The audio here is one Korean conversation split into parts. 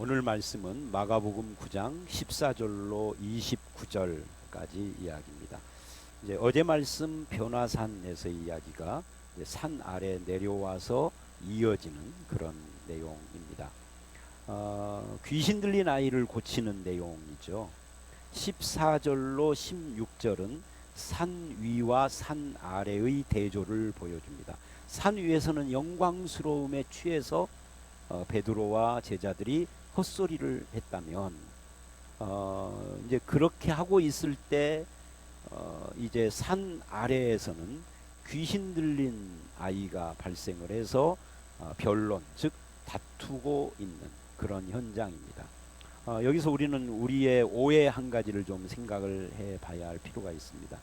오늘 말씀은 마가복음 9장 14절로 29절까지 이야기입니다. 이제 어제 말씀 변화산에서의 이야기가 이제 산 아래 내려와서 이어지는 그런 내용입니다. 귀신 들린 아이를 고치는 내용이죠. 14절로 16절은 산 위와 산 아래의 대조를 보여줍니다. 산 위에서는 영광스러움에 취해서 베드로와 제자들이 헛소리를 했다면 이제 그렇게 하고 있을 때 이제 산 아래에서는 귀신 들린 아이가 발생을 해서 변론, 즉 다투고 있는 그런 현장입니다. 여기서 우리는 우리의 오해 한 가지를 좀 생각을 해 봐야 할 필요가 있습니다.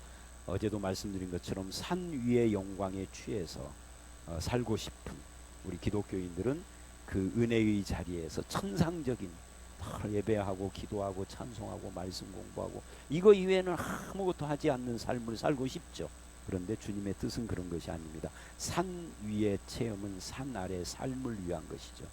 어제도 말씀드린 것처럼 산 위의 영광에 취해서 살고 싶은 우리 기독교인들은 그 은혜의 자리에서 천상적인 예배하고 기도하고 찬송하고 말씀 공부하고 이거 이외에는 아무것도 하지 않는 삶을 살고 싶죠. 그런데 주님의 뜻은 그런 것이 아닙니다. 산 위의 체험은 산 아래 삶을 위한 것이죠.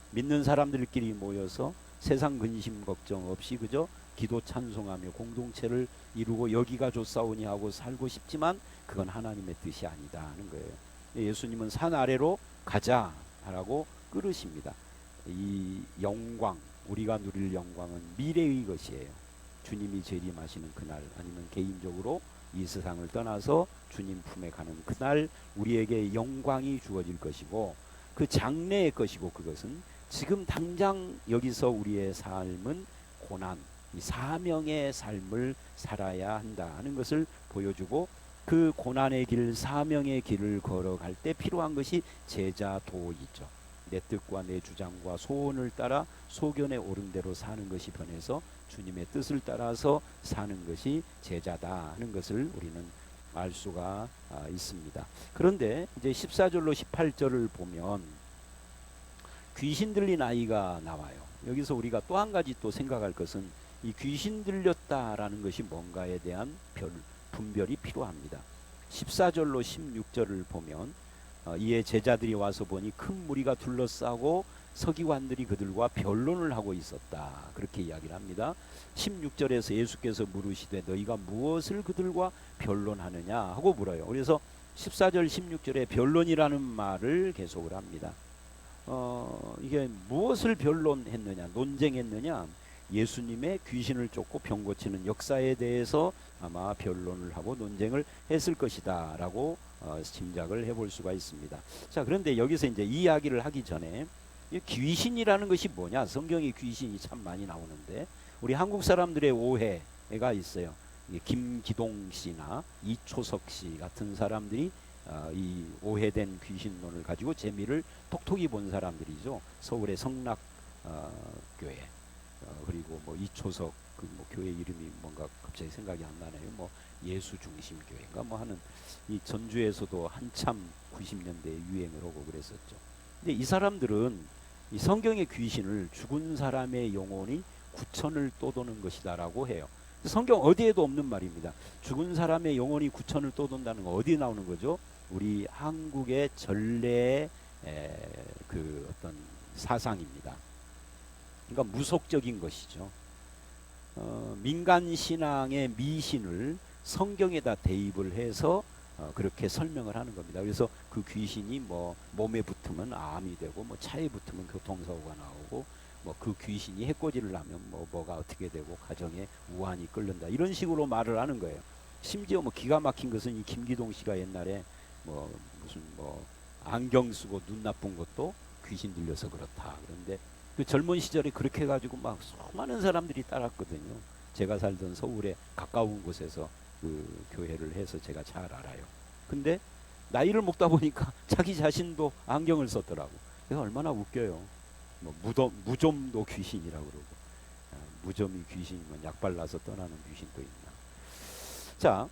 믿는 사람들끼리 모여서 세상 근심 걱정 없이 그저 기도 찬송하며 공동체를 이루고 여기가 좋사오니 하고 살고 싶지만 그건 하나님의 뜻이 아니다 하는 거예요. 예수님은 산 아래로 가자라고 끌으십니다. 이 영광, 우리가 누릴 영광은 미래의 것이에요. 주님이 재림하시는 그날, 아니면 개인적으로 이 세상을 떠나서 주님 품에 가는 그날 우리에게 영광이 주어질 것이고, 그 장래의 것이고, 그것은 지금 당장 여기서 우리의 삶은 고난, 이 사명의 삶을 살아야 한다는 것을 보여주고, 그 고난의 길, 사명의 길을 걸어갈 때 필요한 것이 제자도이죠. 내 뜻과 내 주장과 소원을 따라 소견에 옳은 대로 사는 것이 변해서 주님의 뜻을 따라서 사는 것이 제자다 하는 것을 우리는 알 수가 있습니다. 그런데 이제 14절로 18절을 보면 귀신 들린 아이가 나와요. 여기서 우리가 또 한 가지 또 생각할 것은 이 귀신 들렸다라는 것이 뭔가에 대한 분별이 필요합니다. 14절로 16절을 보면 이에 제자들이 와서 보니 큰 무리가 둘러싸고 서기관들이 그들과 변론을 하고 있었다. 그렇게 이야기를 합니다. 16절에서 예수께서 물으시되 너희가 무엇을 그들과 변론하느냐 하고 물어요. 그래서 14절 16절에 변론이라는 말을 계속을 합니다. 이게 무엇을 변론했느냐, 논쟁했느냐, 예수님의 귀신을 쫓고 병 고치는 역사에 대해서 아마 변론을 하고 논쟁을 했을 것이다 라고 짐작을 해볼 수가 있습니다. 자, 그런데 여기서 이제 이야기를 하기 전에 귀신이라는 것이 뭐냐, 성경에 귀신이 참 많이 나오는데 우리 한국 사람들의 오해가 있어요. 김기동 씨나 이초석 씨 같은 사람들이 이 오해된 귀신론을 가지고 재미를 톡톡히 본 사람들이죠. 서울의 성락 교회, 그리고 뭐 이초석 그 뭐 교회 이름이 뭔가 갑자기 생각이 안 나네요. 뭐 예수 중심 교회인가 뭐 하는, 이 전주에서도 한참 90년대에 유행을 하고 그랬었죠. 근데 이 사람들은 이 성경의 귀신을 죽은 사람의 영혼이 구천을 떠도는 것이다라고 해요. 성경 어디에도 없는 말입니다. 죽은 사람의 영혼이 구천을 떠돈다는 거 어디에 나오는 거죠? 우리 한국의 전례의 그 어떤 사상입니다. 그러니까 무속적인 것이죠. 민간 신앙의 미신을 성경에다 대입을 해서 그렇게 설명을 하는 겁니다. 그래서 그 귀신이 뭐 몸에 붙으면 암이 되고, 뭐 차에 붙으면 교통사고가 나오고, 뭐 그 귀신이 해코지를 하면 뭐가 어떻게 되고 가정에 우환이 끓는다, 이런 식으로 말을 하는 거예요. 심지어 뭐 기가 막힌 것은 이 김기동 씨가 옛날에 뭐 무슨 뭐 안경 쓰고 눈 나쁜 것도 귀신 들려서 그렇다. 그런데 그 젊은 시절에 그렇게 해가지고 막 수많은 사람들이 따랐거든요. 제가 살던 서울에 가까운 곳에서 그 교회를 해서 제가 잘 알아요. 근데 나이를 먹다 보니까 자기 자신도 안경을 썼더라고. 그래서 얼마나 웃겨요. 뭐 무좀도 귀신이라고 그러고, 무좀이 귀신이면 약 발라서 떠나는 귀신도 있나. 자,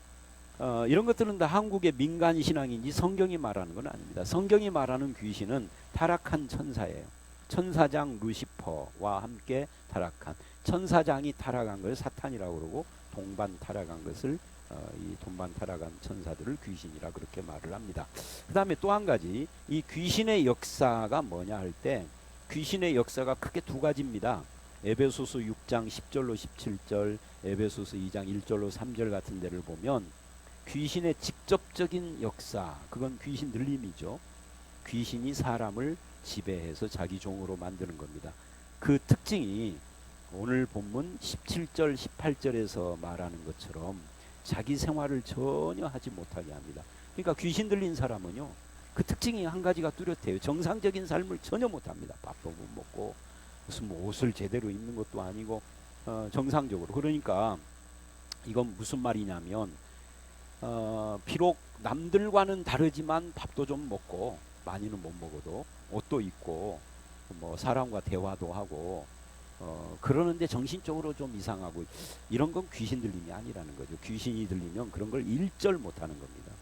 이런 것들은 다 한국의 민간 신앙인지 성경이 말하는 건 아닙니다. 성경이 말하는 귀신은 타락한 천사예요. 천사장 루시퍼와 함께 타락한, 천사장이 타락한 것을 사탄이라고 그러고, 동반 타락한 것을 이 동반 타락한 천사들을 귀신이라 그렇게 말을 합니다. 그 다음에 또 한 가지, 이 귀신의 역사가 뭐냐 할 때, 귀신의 역사가 크게 두 가지입니다. 에베소서 6장 10절로 17절, 에베소서 2장 1절로 3절 같은 데를 보면 귀신의 직접적인 역사, 그건 귀신 들림이죠. 귀신이 사람을 지배해서 자기 종으로 만드는 겁니다. 그 특징이 오늘 본문 17절 18절에서 말하는 것처럼 자기 생활을 전혀 하지 못하게 합니다. 그러니까 귀신 들린 사람은요, 그 특징이 한 가지가 뚜렷해요. 정상적인 삶을 전혀 못합니다. 밥도 못 먹고 무슨 뭐 옷을 제대로 입는 것도 아니고 정상적으로. 그러니까 이건 무슨 말이냐면 비록 남들과는 다르지만 밥도 좀 먹고, 많이는 못 먹어도 옷도 입고 뭐 사람과 대화도 하고 그러는데 정신적으로 좀 이상하고, 이런 건 귀신 들림이 아니라는 거죠. 귀신이 들리면 그런 걸 일절 못하는 겁니다.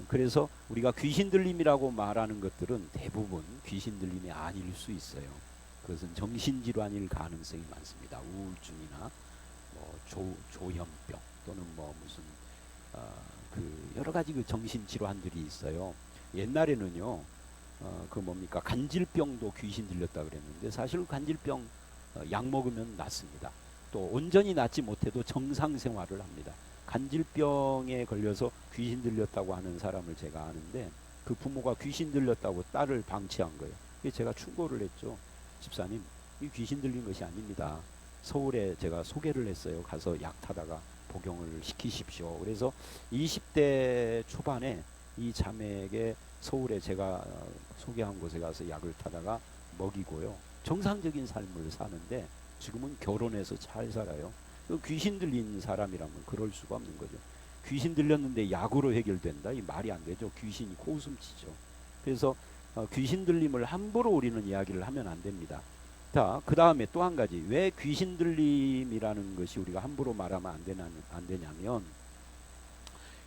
그래서 우리가 귀신 들림이라고 말하는 것들은 대부분 귀신 들림이 아닐 수 있어요. 그것은 정신질환일 가능성이 많습니다. 우울증이나 뭐 조현병 또는 뭐 무슨 그 여러 가지 그 정신질환들이 있어요. 옛날에는요, 그 뭡니까, 간질병도 귀신 들렸다 그랬는데 사실 간질병 약 먹으면 낫습니다. 또 온전히 낫지 못해도 정상 생활을 합니다. 간질병에 걸려서 귀신 들렸다고 하는 사람을 제가 아는데, 그 부모가 귀신 들렸다고 딸을 방치한 거예요. 그래서 제가 충고를 했죠. 집사님, 이 귀신 들린 것이 아닙니다. 서울에 제가 소개를 했어요. 가서 약 타다가 복용을 시키십시오. 그래서 20대 초반에 이 자매에게 서울에 제가 소개한 곳에 가서 약을 타다가 먹이고요, 정상적인 삶을 사는데 지금은 결혼해서 잘 살아요. 귀신 들린 사람이라면 그럴 수가 없는 거죠. 귀신 들렸는데 약으로 해결된다? 이 말이 안 되죠. 귀신이 코웃음치죠. 그래서 귀신 들림을 함부로 우리는 이야기를 하면 안 됩니다. 자, 그 다음에 또 한 가지, 왜 귀신 들림이라는 것이 우리가 함부로 말하면 안 되냐면,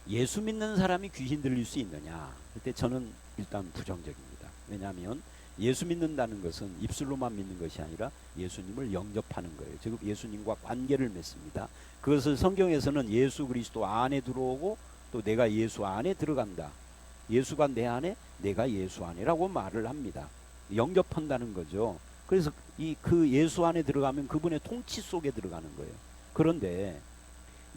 예수 믿는 사람이 귀신 들릴 수 있느냐? 그때 저는 일단 부정적입니다. 왜냐하면 예수 믿는다는 것은 입술로만 믿는 것이 아니라 예수님을 영접하는 거예요. 즉 예수님과 관계를 맺습니다. 그것을 성경에서는 예수 그리스도 안에 들어오고 또 내가 예수 안에 들어간다. 예수가 내 안에, 내가 예수 안에라고 말을 합니다. 영접한다는 거죠. 그래서 그 예수 안에 들어가면 그분의 통치 속에 들어가는 거예요. 그런데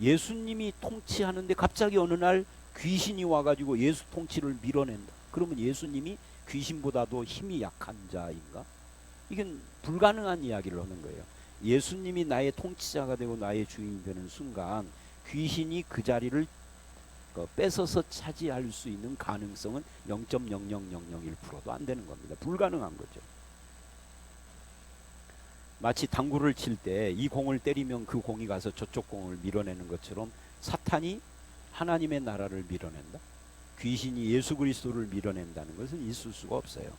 예수님이 통치하는데 갑자기 어느 날 귀신이 와가지고 예수 통치를 밀어낸다. 그러면 예수님이 귀신보다도 힘이 약한 자인가? 이건 불가능한 이야기를 하는 거예요. 예수님이 나의 통치자가 되고 나의 주인이 되는 순간 귀신이 그 자리를 뺏어서 차지할 수 있는 가능성은 0.00001%도 안 되는 겁니다. 불가능한 거죠. 마치 당구를 칠 때 이 공을 때리면 그 공이 가서 저쪽 공을 밀어내는 것처럼 사탄이 하나님의 나라를 밀어낸다? 귀신이 예수 그리스도를 밀어낸다는 것은 있을 수가 없어요.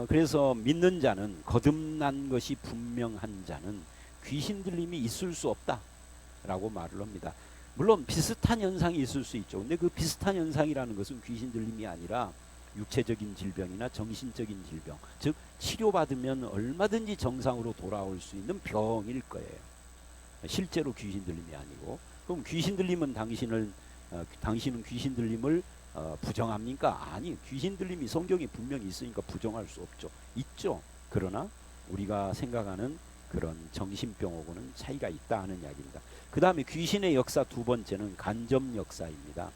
그래서 믿는 자는, 거듭난 것이 분명한 자는 귀신 들림이 있을 수 없다라고 말을 합니다. 물론 비슷한 현상이 있을 수 있죠. 근데 그 비슷한 현상이라는 것은 귀신 들림이 아니라 육체적인 질병이나 정신적인 질병, 즉 치료받으면 얼마든지 정상으로 돌아올 수 있는 병일 거예요. 실제로 귀신 들림이 아니고. 그럼 귀신 들림은 당신은 귀신 들림을 부정합니까? 아니, 귀신 들림이 성경에 분명히 있으니까 부정할 수 없죠. 있죠. 그러나 우리가 생각하는 그런 정신병하고는 차이가 있다 하는 이야기입니다. 그 다음에 귀신의 역사 두 번째는 간접 역사입니다.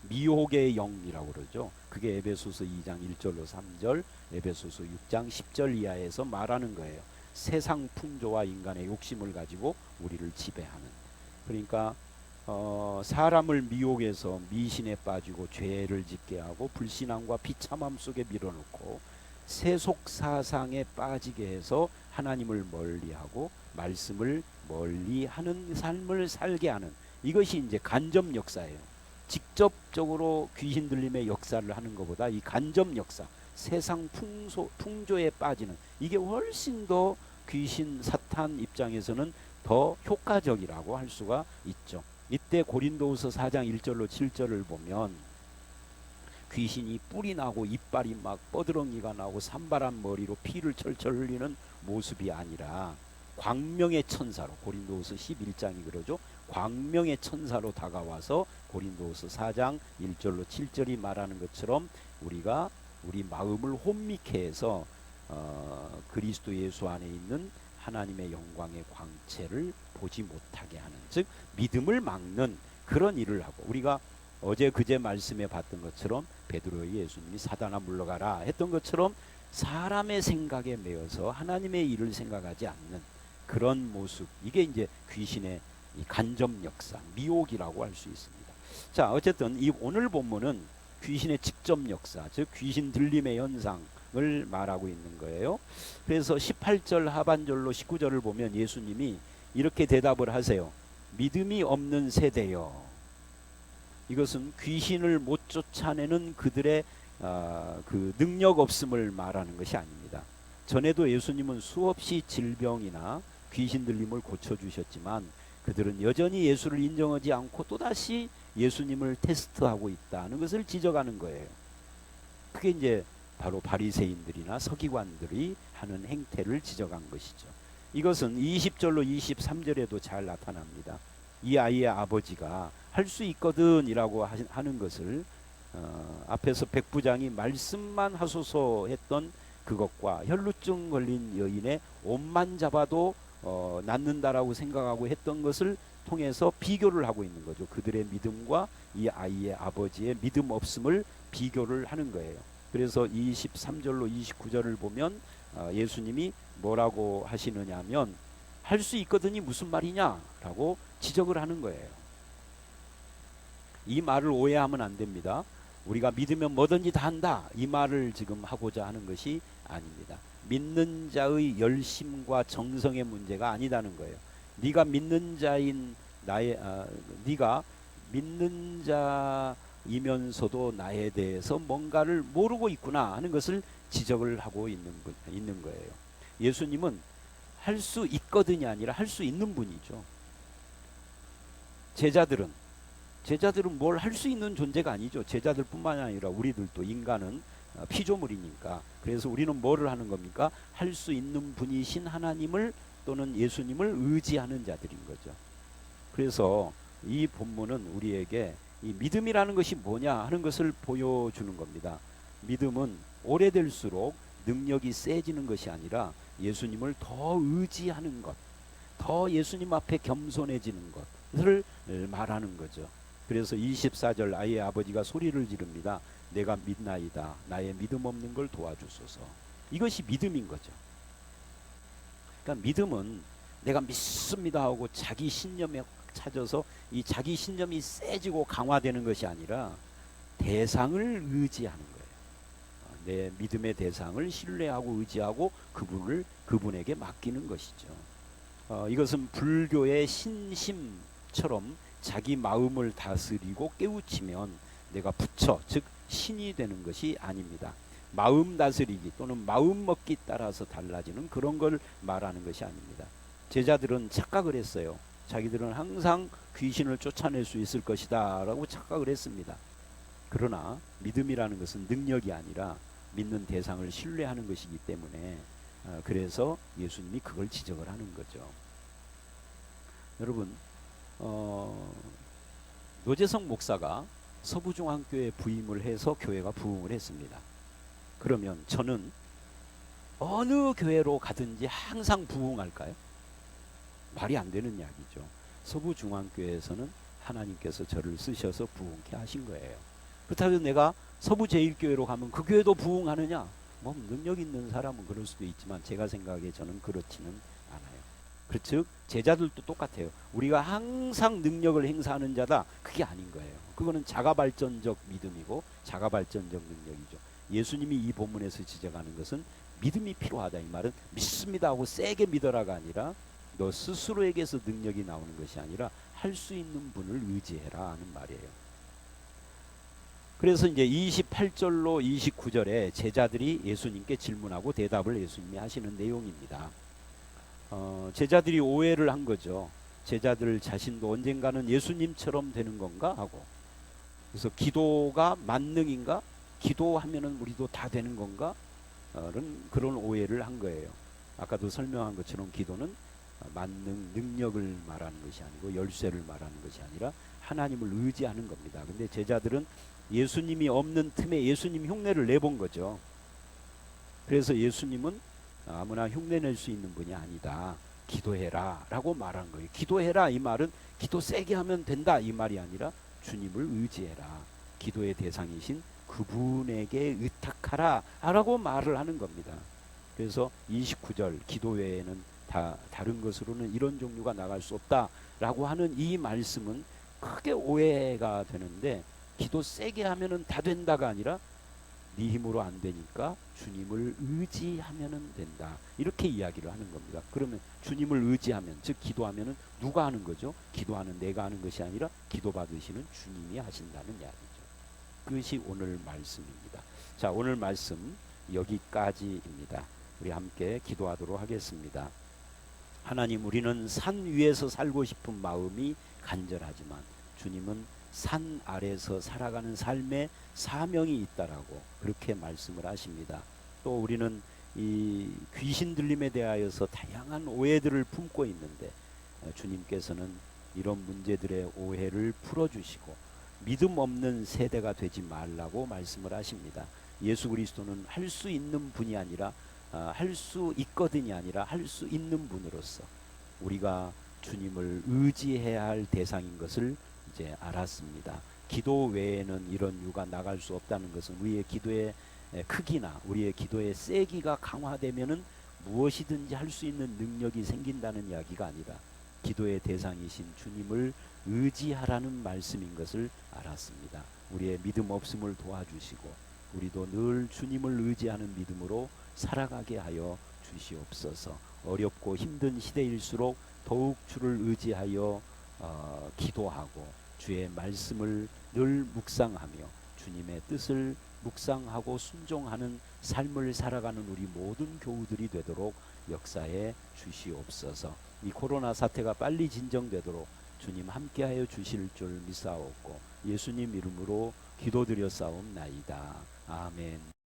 미혹의 영이라고 그러죠. 그게 에베소서 2장 1절로 3절, 에베소서 6장 10절 이하에서 말하는 거예요. 세상 풍조와 인간의 욕심을 가지고 우리를 지배하는. 그러니까 사람을 미혹해서 미신에 빠지고 죄를 짓게 하고 불신앙과 비참함 속에 밀어넣고 세속 사상에 빠지게 해서 하나님을 멀리하고 말씀을 멀리하는 삶을 살게 하는, 이것이 이제 간접 역사예요. 직접적으로 귀신 들림의 역사를 하는 것보다 이 간접 역사, 세상 풍조에 빠지는, 이게 훨씬 더 귀신 사탄 입장에서는 더 효과적이라고 할 수가 있죠. 이때 고린도후서 4장 1절로 7절을 보면 귀신이 뿔이 나고 이빨이 막 뻐드렁이가 나고 산발한 머리로 피를 철철 흘리는 모습이 아니라 광명의 천사로, 고린도후서 11장이 그러죠. 광명의 천사로 다가와서 고린도후서 4장 1절로 7절이 말하는 것처럼 우리가 우리 마음을 혼미케 해서 그리스도 예수 안에 있는 하나님의 영광의 광채를 보지 못하게 하는, 즉 믿음을 막는 그런 일을 하고, 우리가 어제 그제 말씀에 봤던 것처럼 베드로의 예수님이 사단아 물러가라 했던 것처럼 사람의 생각에 매여서 하나님의 일을 생각하지 않는 그런 모습, 이게 이제 귀신의 이 간접 역사, 미혹이라고 할 수 있습니다. 자, 어쨌든 이 오늘 본문은 귀신의 직접 역사, 즉 귀신 들림의 현상을 말하고 있는 거예요. 그래서 18절 하반절로 19절을 보면 예수님이 이렇게 대답을 하세요. 믿음이 없는 세대여. 이것은 귀신을 못 쫓아내는 그들의 그 능력 없음을 말하는 것이 아닙니다. 전에도 예수님은 수없이 질병이나 귀신 들림을 고쳐주셨지만 그들은 여전히 예수를 인정하지 않고 또다시 예수님을 테스트하고 있다는 것을 지적하는 거예요. 그게 이제 바로 바리새인들이나 서기관들이 하는 행태를 지적한 것이죠. 이것은 20절로 23절에도 잘 나타납니다. 이 아이의 아버지가 할 수 있거든 이라고 하는 것을 앞에서 백부장이 말씀만 하소서 했던 그것과 혈루증 걸린 여인의 옷만 잡아도 낫는다라고 생각하고 했던 것을 통해서 비교를 하고 있는 거죠. 그들의 믿음과 이 아이의 아버지의 믿음 없음을 비교를 하는 거예요. 그래서 23절로 29절을 보면 예수님이 뭐라고 하시느냐 하면 할 수 있거든이 무슨 말이냐라고 지적을 하는 거예요. 이 말을 오해하면 안 됩니다. 우리가 믿으면 뭐든지 다 한다, 이 말을 지금 하고자 하는 것이 아닙니다. 믿는 자의 열심과 정성의 문제가 아니다는 거예요. 네가 믿는 자인 네가 믿는 자이면서도 나에 대해서 뭔가를 모르고 있구나 하는 것을 지적을 하고 있는 거예요. 예수님은 할 수 있거든이 아니라 할 수 있는 분이죠. 제자들은 뭘 할 수 있는 존재가 아니죠. 제자들뿐만 아니라 우리들도 인간은 피조물이니까. 그래서 우리는 뭐를 하는 겁니까? 할 수 있는 분이신 하나님을 또는 예수님을 의지하는 자들인 거죠. 그래서 이 본문은 우리에게 이 믿음이라는 것이 뭐냐 하는 것을 보여주는 겁니다. 믿음은 오래될수록 능력이 세지는 것이 아니라 예수님을 더 의지하는 것, 더 예수님 앞에 겸손해지는 것을 말하는 거죠. 그래서 24절 아이의 아버지가 소리를 지릅니다. 내가 믿나이다. 나의 믿음 없는 걸 도와주소서. 이것이 믿음인 거죠. 그러니까 믿음은 내가 믿습니다 하고 자기 신념에 찾아서 이 자기 신념이 세지고 강화되는 것이 아니라 대상을 의지하는 거예요. 내 믿음의 대상을 신뢰하고 의지하고 그분에게 맡기는 것이죠. 이것은 불교의 신심처럼 자기 마음을 다스리고 깨우치면 내가 부처, 즉 신이 되는 것이 아닙니다. 마음 다스리기 또는 마음 먹기 따라서 달라지는 그런 걸 말하는 것이 아닙니다. 제자들은 착각을 했어요. 자기들은 항상 귀신을 쫓아낼 수 있을 것이다 라고 착각을 했습니다. 그러나 믿음이라는 것은 능력이 아니라 믿는 대상을 신뢰하는 것이기 때문에 그래서 예수님이 그걸 지적을 하는 거죠. 여러분, 노재성 목사가 서부중앙교회에 부임을 해서 교회가 부흥을 했습니다. 그러면 저는 어느 교회로 가든지 항상 부흥할까요? 말이 안 되는 이야기죠. 서부중앙교회에서는 하나님께서 저를 쓰셔서 부흥케 하신 거예요. 그렇다고 내가 서부제일교회로 가면 그 교회도 부흥하느냐? 뭐 능력 있는 사람은 그럴 수도 있지만 제가 생각에 저는 그렇지는 않아요. 즉 제자들도 똑같아요. 우리가 항상 능력을 행사하는 자다, 그게 아닌 거예요. 그거는 자가발전적 믿음이고 자가발전적 능력이죠. 예수님이 이 본문에서 지적하는 것은 믿음이 필요하다. 이 말은 믿습니다 하고 세게 믿어라가 아니라 너 스스로에게서 능력이 나오는 것이 아니라 할 수 있는 분을 의지해라 하는 말이에요. 그래서 이제 28절로 29절에 제자들이 예수님께 질문하고 대답을 예수님이 하시는 내용입니다. 제자들이 오해를 한 거죠. 제자들 자신도 언젠가는 예수님처럼 되는 건가 하고, 그래서 기도가 만능인가? 기도하면은 우리도 다 되는 건가? 그런 오해를 한 거예요. 아까도 설명한 것처럼 기도는 만능, 능력을 말하는 것이 아니고 열쇠를 말하는 것이 아니라 하나님을 의지하는 겁니다. 근데 제자들은 예수님이 없는 틈에 예수님 흉내를 내본 거죠. 그래서 예수님은 아무나 흉내낼 수 있는 분이 아니다. 기도해라 라고 말한 거예요. 기도해라 이 말은 기도 세게 하면 된다 이 말이 아니라 주님을 의지해라. 기도의 대상이신 그분에게 의탁하라 라고 말을 하는 겁니다. 그래서 29절 기도 외에는 다른 것으로는 이런 종류가 나갈 수 없다 라고 하는 이 말씀은 크게 오해가 되는데, 기도 세게 하면은 다 된다가 아니라 네 힘으로 안 되니까 주님을 의지하면은 된다, 이렇게 이야기를 하는 겁니다. 그러면 주님을 의지하면, 즉 기도하면은 누가 하는 거죠? 기도하는 내가 하는 것이 아니라 기도 받으시는 주님이 하신다는 이야기죠. 그것이 오늘 말씀입니다. 자, 오늘 말씀 여기까지입니다. 우리 함께 기도하도록 하겠습니다. 하나님, 우리는 산 위에서 살고 싶은 마음이 간절하지만 주님은 산 아래서 살아가는 삶에 사명이 있다라고 그렇게 말씀을 하십니다. 또 우리는 이 귀신 들림에 대하여서 다양한 오해들을 품고 있는데 주님께서는 이런 문제들의 오해를 풀어주시고 믿음 없는 세대가 되지 말라고 말씀을 하십니다. 예수 그리스도는 할 수 있는 분이 아니라 할 수 있거든이 아니라 할 수 있는 분으로서 우리가 주님을 의지해야 할 대상인 것을 이제 알았습니다. 기도 외에는 이런 유가 나갈 수 없다는 것은 우리의 기도의 크기나 우리의 기도의 세기가 강화되면은 무엇이든지 할 수 있는 능력이 생긴다는 이야기가 아니라 기도의 대상이신 주님을 의지하라는 말씀인 것을 알았습니다. 우리의 믿음 없음을 도와주시고 우리도 늘 주님을 의지하는 믿음으로 살아가게 하여 주시옵소서. 어렵고 힘든 시대일수록 더욱 주를 의지하여 기도하고 주의 말씀을 늘 묵상하며 주님의 뜻을 묵상하고 순종하는 삶을 살아가는 우리 모든 교우들이 되도록 역사해 주시옵소서. 이 코로나 사태가 빨리 진정되도록 주님 함께하여 주실 줄 믿사옵고 예수님 이름으로 기도드렸사옵나이다. 아멘.